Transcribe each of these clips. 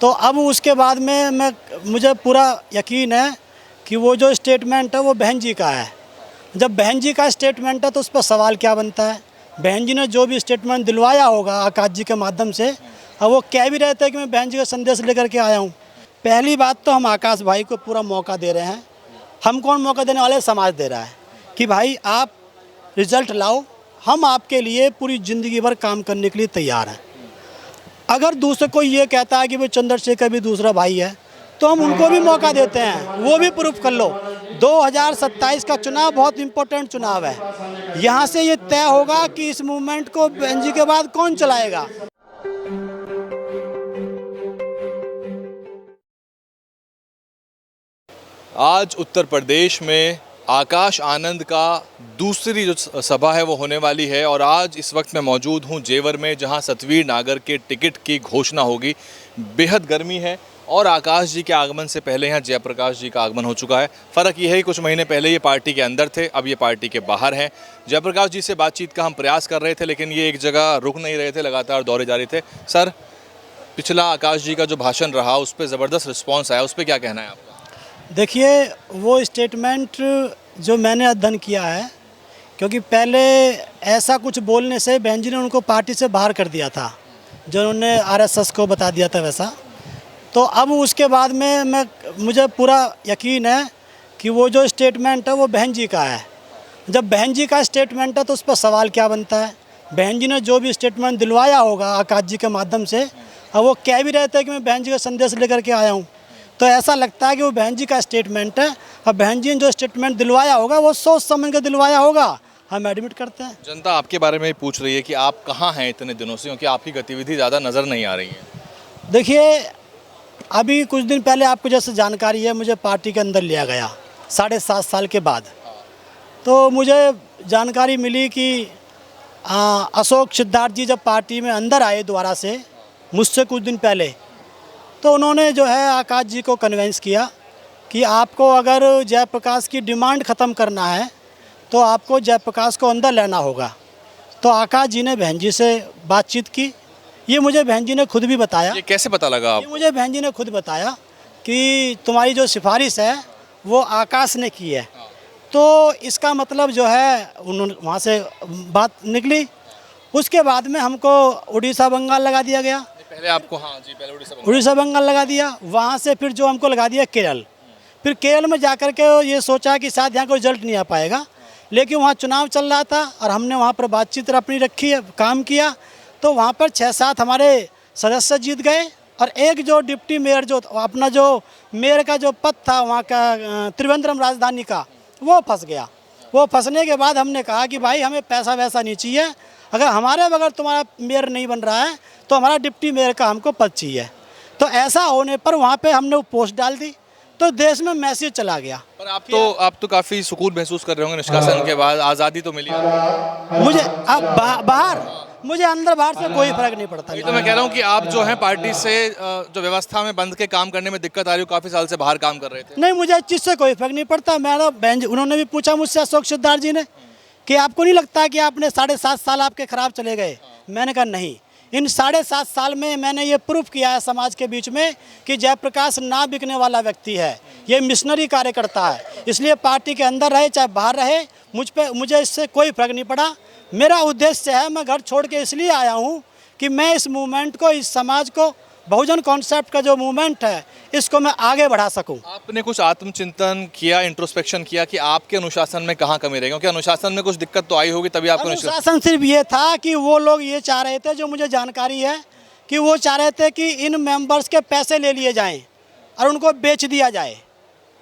तो अब उसके बाद में मुझे पूरा यकीन है कि वो जो स्टेटमेंट है वो बहन जी का है। जब बहन जी का स्टेटमेंट है तो उस पर सवाल क्या बनता है। बहन जी ने जो भी स्टेटमेंट दिलवाया होगा आकाश जी के माध्यम से, अब वो कह भी रहे थे कि मैं बहन जी का संदेश लेकर के आया हूँ। पहली बात तो हम आकाश भाई को पूरा मौका दे रहे हैं। हम कौन मौका देने वाले, समाज दे रहा है कि भाई आप रिजल्ट लाओ, हम आपके लिए पूरी ज़िंदगी भर काम करने के लिए तैयार हैं। अगर दूसरे कोई ये कहता है कि वो चंद्रशेखर भी दूसरा भाई है तो हम उनको भी मौका देते हैं, वो भी प्रूफ कर लो। 2027 का चुनाव बहुत इम्पोर्टेंट चुनाव है। यहाँ से ये तय होगा कि इस मूवमेंट को बहन जी के बाद कौन चलाएगा। आज उत्तर प्रदेश में आकाश आनंद का दूसरी जो सभा है वो होने वाली है और आज इस वक्त मैं मौजूद हूँ जेवर में, जहाँ सतवीर नागर के टिकट की घोषणा होगी। बेहद गर्मी है और आकाश जी के आगमन से पहले यहाँ जयप्रकाश जी का आगमन हो चुका है। फ़र्क यह है कुछ महीने पहले ये पार्टी के अंदर थे, अब ये पार्टी के बाहर हैं। जयप्रकाश जी से बातचीत का हम प्रयास कर रहे थे लेकिन ये एक जगह रुक नहीं रहे थे, लगातार दौरे जारी थे। सर, पिछला आकाश जी का जो भाषण रहा उस पर ज़बरदस्त रिस्पॉन्स आया, उस पर क्या कहना है आपका? देखिए, वो स्टेटमेंट जो मैंने अध्ययन किया है, क्योंकि पहले ऐसा कुछ बोलने से बहन जी ने उनको पार्टी से बाहर कर दिया था, जो उन्होंने आरएसएस को बता दिया था वैसा। तो अब उसके बाद में मुझे पूरा यकीन है कि वो जो स्टेटमेंट है वो बहन जी का है। जब बहन जी का स्टेटमेंट है तो उस पर सवाल क्या बनता है। बहन जी ने जो भी स्टेटमेंट दिलवाया होगा आकाश जी के माध्यम से, अब वो कह भी रहे थे कि मैं बहन जी का संदेश लेकर के आया हूँ, तो ऐसा लगता है कि वो बहन जी का स्टेटमेंट है। अब बहन जी ने जो स्टेटमेंट दिलवाया होगा वो सोच समझ कर दिलवाया होगा, हम एडमिट करते हैं। जनता आपके बारे में पूछ रही है कि आप कहाँ हैं इतने दिनों से, क्योंकि आपकी गतिविधि ज़्यादा नज़र नहीं आ रही है। देखिए, अभी कुछ दिन पहले आपको जैसे जानकारी है, मुझे पार्टी के अंदर लिया गया 7.5 साल के बाद। तो मुझे जानकारी मिली कि अशोक सिद्धार्थ जी जब पार्टी में अंदर आए दोबारा से मुझसे कुछ दिन पहले, तो उन्होंने जो है आकाश जी को कन्विंस किया कि आपको अगर जयप्रकाश की डिमांड ख़त्म करना है तो आपको जयप्रकाश को अंदर लेना होगा। तो आकाश जी ने बहन जी से बातचीत की। ये मुझे बहन जी ने खुद भी बताया। ये कैसे पता लगा आपको? ये मुझे बहन जी ने खुद बताया कि तुम्हारी जो सिफारिश है वो आकाश ने की है। तो इसका मतलब जो है उन्होंने वहाँ से बात निकली। उसके बाद में हमको उड़ीसा बंगाल लगा दिया गया। पहले आपको, हाँ जी, पहले उड़ीसा बंगाल लगा दिया। वहाँ से फिर जो हमको लगा दिया केरल। फिर केरल में जाकर के ये सोचा कि शायद यहाँ कोई रिजल्ट नहीं आ पाएगा, लेकिन वहाँ चुनाव चल रहा था और हमने वहाँ पर बातचीत अपनी रखी, काम किया। तो वहाँ पर 6-7 हमारे सदस्य जीत गए और एक जो डिप्टी मेयर, जो अपना जो मेयर का जो पद था वहाँ का त्रिवेंद्रम राजधानी का, वो फंस गया। वो फंसने के बाद हमने कहा कि भाई हमें पैसा वैसा नहीं चाहिए, अगर हमारे बगैर तुम्हारा मेयर नहीं बन रहा है तो हमारा डिप्टी मेयर का हमको पद चाहिए। तो ऐसा होने पर वहाँ पे हमने वो पोस्ट डाल दी, तो देश में मैसेज चला गया। पर आप तो काफ़ी सुकून महसूस कर रहे होंगे निष्कासन के बाद, आज़ादी तो मिली। मुझे अब बाहर, मुझे अंदर बाहर से कोई फर्क नहीं पड़ता। तो मैं कह रहा हूँ कि आप जो है पार्टी से जो व्यवस्था में बंद के काम करने में दिक्कत आ रही हो, काफ़ी साल से बाहर काम कर रहे थे। नहीं, मुझे इस चीज़ से कोई फर्क नहीं पड़ता। मेरा बहन जी, उन्होंने भी पूछा मुझसे, अशोक सिद्धार्थ जी ने, कि आपको नहीं लगता कि आपने 7.5 साल आपके खराब चले गए? मैंने कहा नहीं, इन 7.5 साल में मैंने ये प्रूफ किया है समाज के बीच में कि जयप्रकाश ना बिकने वाला व्यक्ति है, ये मिशनरी कार्यकर्ता है। इसलिए पार्टी के अंदर रहे चाहे बाहर रहे, मुझे इससे कोई फर्क नहीं पड़ा। मेरा उद्देश्य है, मैं घर छोड़ के इसलिए आया हूँ कि मैं इस मूवमेंट को, इस समाज को, बहुजन कॉन्सेप्ट का जो मूवमेंट है, इसको मैं आगे बढ़ा सकूं। आपने कुछ आत्मचिंतन किया, इंट्रोस्पेक्शन किया कि आपके अनुशासन में कहाँ कमी रही, क्योंकि अनुशासन में कुछ दिक्कत तो आई होगी तभी आपको। अनुशासन सिर्फ ये था कि वो लोग ये चाह रहे थे, जो मुझे जानकारी है कि वो चाह रहे थे कि इन मेंबर्स के पैसे ले लिए जाएं और उनको बेच दिया जाए।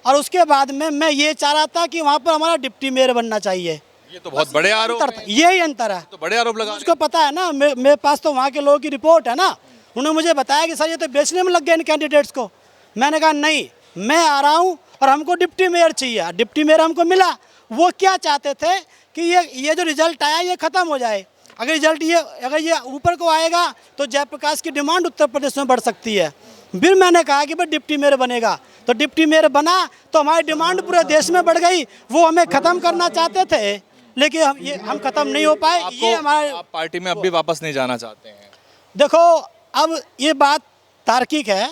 और उसके बाद में मैं ये चाह रहा था कि वहाँ पर हमारा डिप्टी मेयर बनना चाहिए। ये तो बहुत बड़े आरोप हैं। यही अंतर है। तो बड़े आरोप लगा। उसको पता है ना, मेरे पास तो वहाँ के लोगों की रिपोर्ट है ना। उन्होंने मुझे बताया कि सर ये तो बेचने में लग गए इन कैंडिडेट्स को। मैंने कहा नहीं, मैं आ रहा हूँ और हमको डिप्टी मेयर चाहिए। डिप्टी मेयर हमको मिला। वो क्या चाहते थे कि ये जो रिजल्ट आया ये ख़त्म हो जाए। अगर ये ऊपर को आएगा तो जयप्रकाश की डिमांड उत्तर प्रदेश में बढ़ सकती है। फिर मैंने कहा कि भाई डिप्टी मेयर बनेगा, तो डिप्टी मेयर बना तो हमारी डिमांड पूरे देश में बढ़ गई। वो हमें ख़त्म करना चाहते थे लेकिन हम ख़त्म नहीं हो पाए। ये हमारे, आप पार्टी में अब भी वापस नहीं जाना चाहते हैं? देखो, अब ये बात तार्किक है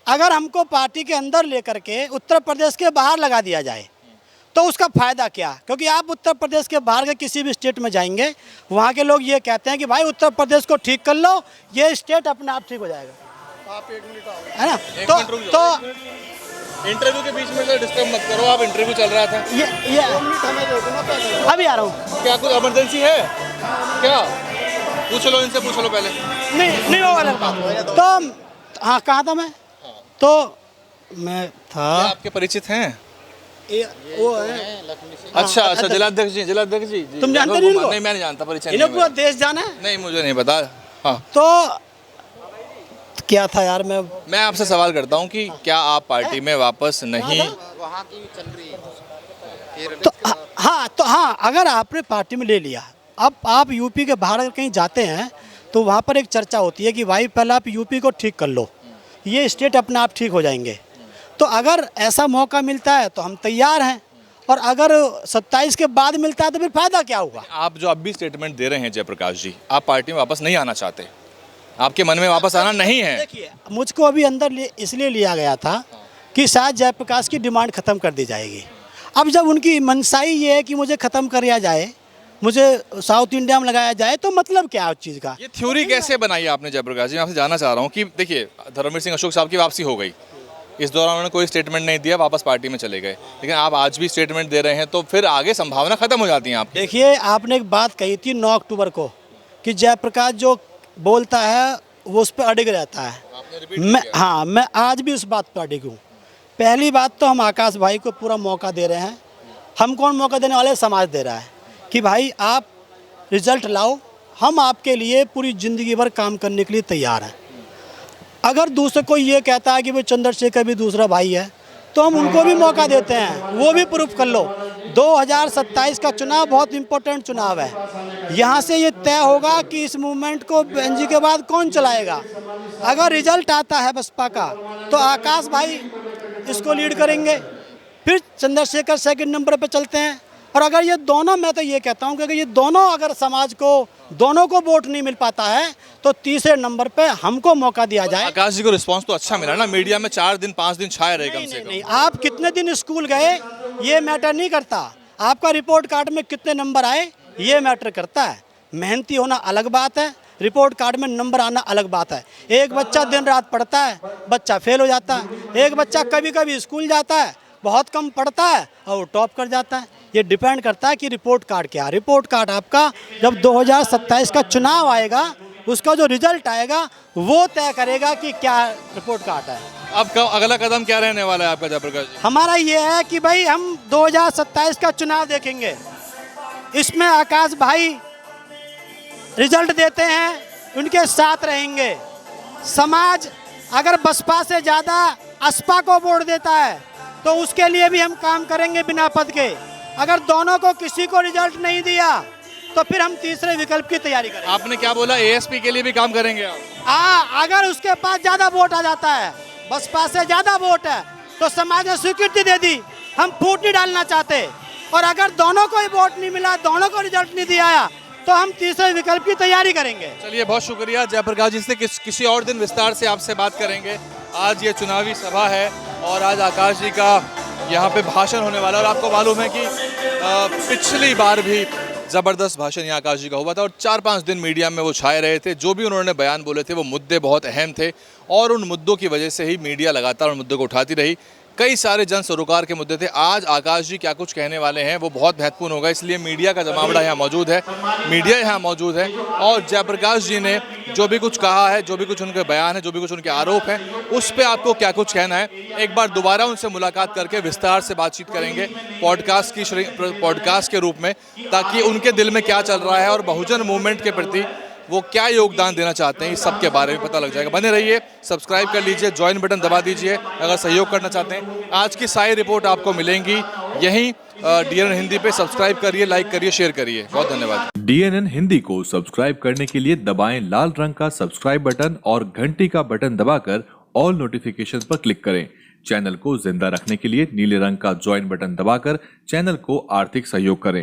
अगर हमको पार्टी के अंदर लेकर के उत्तर प्रदेश के बाहर लगा दिया जाए तो उसका फ़ायदा क्या? क्योंकि आप उत्तर प्रदेश के बाहर के किसी भी स्टेट में जाएंगे, वहाँ के लोग ये कहते हैं कि भाई उत्तर प्रदेश को ठीक कर लो, ये स्टेट अपने आप ठीक हो जाएगा। आप 1 मिनट आओ, है ना? 1 मिनट रुक जाओ। इंटरव्यू के बीच में तो डिस्टर्ब मत करो, आप इंटरव्यू चल रहा था। ये अभी आ रहा हूँ। क्या कुछ इमरजेंसी है क्या? पूछ लो इनसे, पूछ लो पहले। नहीं वो अलग बात। तो हाँ, कहाँ था मैं? तो मैं था, आपके परिचित हैं? वो है अच्छा अच्छा, जिलाध्यक्ष जी, जिलाध्यक्ष जी। तुम जानते नहीं इनको? नहीं, मैं नहीं जानता, परिचय इन्हें नहीं पूरा है। देश जाना है। नहीं, मुझे नहीं पता। हाँ, तो क्या था यार, मैं आपसे सवाल करता हूँ कि क्या आप पार्टी में वापस नहीं? वहाँ की चल रही है तो हाँ, अगर आपने पार्टी में ले लिया, अब आप यूपी के बाहर अगर कहीं जाते हैं तो वहाँ पर एक चर्चा होती है कि भाई पहले आप यूपी को ठीक कर लो, ये स्टेट अपने आप ठीक हो जाएंगे। तो अगर ऐसा मौका मिलता है तो हम तैयार हैं, और अगर 27 के बाद मिलता है तो फिर फायदा क्या होगा? आप जो अब भी स्टेटमेंट दे रहे हैं जयप्रकाश जी, आप पार्टी में वापस नहीं आना चाहते, आपके मन में वापस आना नहीं है? देखिए, मुझको अभी अंदर इसलिए लिया गया था कि शायद जयप्रकाश की डिमांड ख़त्म कर दी जाएगी। अब जब उनकी मनसाई ये है कि मुझे ख़त्म किया जाए, मुझे साउथ इंडिया में लगाया जाए, तो मतलब क्या है उस चीज़ का? ये थ्योरी कैसे बनाई आपने जयप्रकाश जी? मैं आपसे जानना चाह रहा हूँ कि देखिए, धर्मवीर सिंह अशोक साहब की वापसी हो गई, इस दौरान उन्होंने कोई स्टेटमेंट नहीं दिया, वापस पार्टी में चले गए, लेकिन आप आज भी स्टेटमेंट दे रहे हैं, तो फिर आगे संभावना खत्म हो जाती है आपकी। देखिए, आपने एक बात कही थी 9 अक्टूबर को कि जयप्रकाश जो बोलता है वो उस पर अडिग रहता है। मैं आज भी उस बात पर अडिग हूँ। पहली बात तो हम आकाश भाई को पूरा मौका दे रहे हैं। हम कौन मौका देने वाले? समाज दे रहा है कि भाई आप रिजल्ट लाओ, हम आपके लिए पूरी ज़िंदगी भर काम करने के लिए तैयार हैं। अगर दूसरे कोई ये कहता है कि भाई चंद्रशेखर भी दूसरा भाई है, तो हम उनको भी मौका देते हैं, वो भी प्रूफ कर लो। 2027 का चुनाव बहुत इम्पोर्टेंट चुनाव है। यहाँ से ये तय होगा कि इस मूवमेंट को बेंजी के बाद कौन चलाएगा। अगर रिजल्ट आता है बसपा का तो आकाश भाई इसको लीड करेंगे, फिर चंद्रशेखर सेकंड नंबर पे चलते हैं। और अगर ये दोनों, मैं तो ये कहता हूँ कि अगर ये दोनों, अगर समाज को दोनों को वोट नहीं मिल पाता है तो तीसरे नंबर पे हमको मौका दिया जाए। आकाश जी को रिस्पांस तो अच्छा मिला ना, मीडिया में 4 दिन 5 दिन छाए रहे कम से कम। नहीं, आप कितने दिन स्कूल गए ये मैटर नहीं करता, आपका रिपोर्ट कार्ड में कितने नंबर आए ये मैटर करता है। मेहनती होना अलग बात है, रिपोर्ट कार्ड में नंबर आना अलग बात है। एक बच्चा दिन रात पढ़ता है, बच्चा फेल हो जाता है। एक बच्चा कभी कभी स्कूल जाता है, बहुत कम पढ़ता है और वो टॉप कर जाता है। ये डिपेंड करता है कि रिपोर्ट कार्ड क्या है। रिपोर्ट कार्ड आपका जब 2027 का चुनाव आएगा, उसका जो रिजल्ट आएगा वो तय करेगा कि क्या रिपोर्ट कार्ड है। अब अगला कदम क्या रहने वाला है आपका जयप्रकाश जी? हमारा ये है कि भाई हम 2027 का चुनाव देखेंगे, इसमें आकाश भाई रिजल्ट देते हैं, उनके साथ रहेंगे। समाज अगर बसपा से ज़्यादा असपा को वोट देता है तो उसके लिए भी हम काम करेंगे बिना पद के। अगर दोनों को किसी को रिजल्ट नहीं दिया तो फिर हम तीसरे विकल्प की तैयारी करेंगे। आपने क्या बोला, एएसपी के लिए भी काम करेंगे आप? अगर उसके पास ज़्यादा वोट आ जाता है, बसपा से ज़्यादा वोट है, तो समाज ने स्वीकृति दे दी, हम फूट नहीं डालना चाहते। और अगर दोनों को ही वोट नहीं मिला, दोनों को रिजल्ट नहीं दिया, तो हम तीसरे विकल्प की तैयारी करेंगे। चलिए, बहुत शुक्रिया जयप्रकाश जी से। किसी और दिन विस्तार से आपसे बात करेंगे। आज ये चुनावी सभा है और आज आकाश जी का यहाँ पे भाषण होने वाला है। और आपको मालूम है कि पिछली बार भी ज़बरदस्त भाषण यहाँ आकाश जी का हुआ था और 4-5 दिन मीडिया में वो छाए रहे थे। जो भी उन्होंने बयान बोले थे वो मुद्दे बहुत अहम थे और उन मुद्दों की वजह से ही मीडिया लगातार उन मुद्दों को उठाती रही। कई सारे जन सरोकार के मुद्दे थे। आज आकाश जी क्या कुछ कहने वाले हैं वो बहुत महत्वपूर्ण होगा, इसलिए मीडिया का जमावड़ा यहाँ मौजूद है, मीडिया यहाँ मौजूद है। और जयप्रकाश जी ने जो भी कुछ कहा है, जो भी कुछ उनके बयान है, जो भी कुछ उनके आरोप हैं, उस पर आपको क्या कुछ कहना है, एक बार दोबारा उनसे मुलाकात करके विस्तार से बातचीत करेंगे पॉडकास्ट के रूप में, ताकि उनके दिल में क्या चल रहा है और बहुजन मूवमेंट के प्रति वो क्या योगदान देना चाहते हैं, इस सब के बारे में पता लग जाएगा। बने रहिए, सब्सक्राइब कर लीजिए, ज्वाइन बटन दबा दीजिए अगर सहयोग करना चाहते हैं। आज की सारी रिपोर्ट आपको मिलेंगी यहीं DNN हिंदी पे। सब्सक्राइब करिए, लाइक करिए, शेयर करिए। बहुत धन्यवाद। DNN हिंदी को सब्सक्राइब करने के लिए दबाएं लाल रंग का सब्सक्राइब बटन और घंटी का बटन दबाकर ऑल नोटिफिकेशन पर क्लिक करें। चैनल को जिंदा रखने के लिए नीले रंग का ज्वाइन बटन दबाकर चैनल को आर्थिक सहयोग करें।